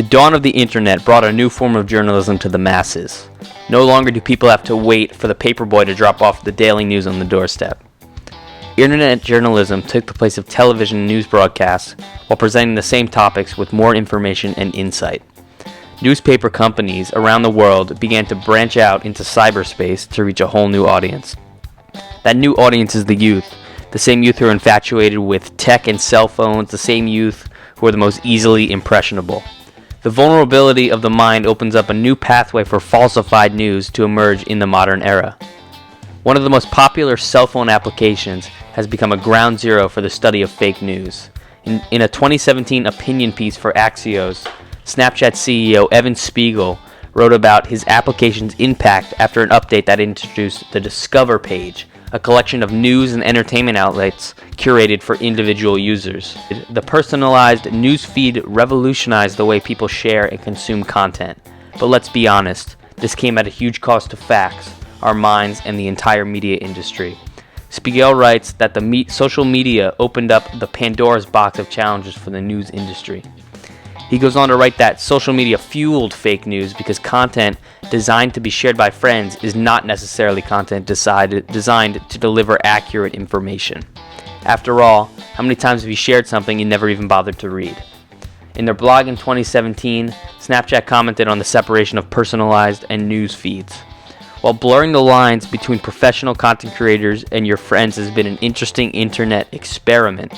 The dawn of the internet brought a new form of journalism to the masses. No longer do people have to wait for the paperboy to drop off the daily news on the doorstep. Internet journalism took the place of television news broadcasts while presenting the same topics with more information and insight. Newspaper companies around the world began to branch out into cyberspace to reach a whole new audience. That new audience is the youth, the same youth who are infatuated with tech and cell phones, the same youth who are the most easily impressionable. The vulnerability of the mind opens up a new pathway for falsified news to emerge in the modern era. One of the most popular cell phone applications has become a ground zero for the study of fake news. In a 2017 opinion piece for Axios, Snapchat CEO Evan Spiegel wrote about his application's impact after an update that introduced the Discover page, a collection of news and entertainment outlets curated for individual users. The personalized news feed revolutionized the way people share and consume content. But let's be honest, this came at a huge cost to facts, our minds, and the entire media industry. Spiegel writes that the social media opened up the Pandora's box of challenges for the news industry. He goes on to write that social media fueled fake news because content designed to be shared by friends is not necessarily content designed to deliver accurate information. After all, how many times have you shared something you never even bothered to read? In their blog in 2017, Snapchat commented on the separation of personalized and news feeds. While blurring the lines between professional content creators and your friends has been an interesting internet experiment,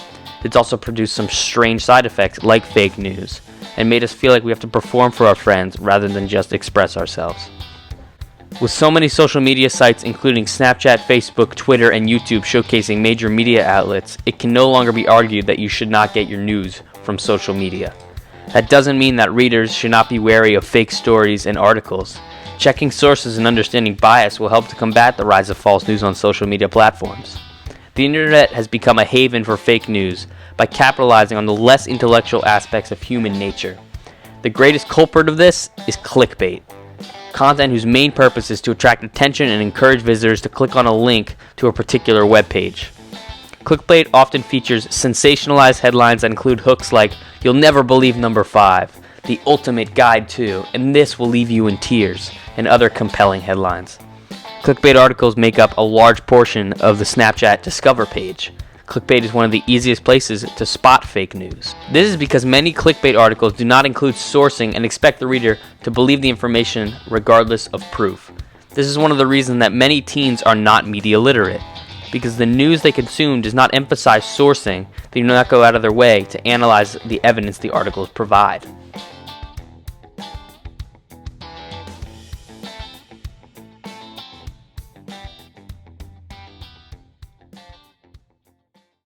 it's also produced some strange side effects like fake news, and made us feel like we have to perform for our friends rather than just express ourselves. With so many social media sites including Snapchat, Facebook, Twitter, and YouTube showcasing major media outlets, it can no longer be argued that you should not get your news from social media. That doesn't mean that readers should not be wary of fake stories and articles. Checking sources and understanding bias will help to combat the rise of false news on social media platforms. The internet has become a haven for fake news by capitalizing on the less intellectual aspects of human nature. The greatest culprit of this is clickbait, content whose main purpose is to attract attention and encourage visitors to click on a link to a particular web page. Clickbait often features sensationalized headlines that include hooks like, "You'll never believe number 5, the ultimate guide to, and this will leave you in tears," and other compelling headlines. Clickbait articles make up a large portion of the Snapchat Discover page. Clickbait is one of the easiest places to spot fake news. This is because many clickbait articles do not include sourcing and expect the reader to believe the information regardless of proof. This is one of the reasons that many teens are not media literate, because the news they consume does not emphasize sourcing. They do not go out of their way to analyze the evidence the articles provide.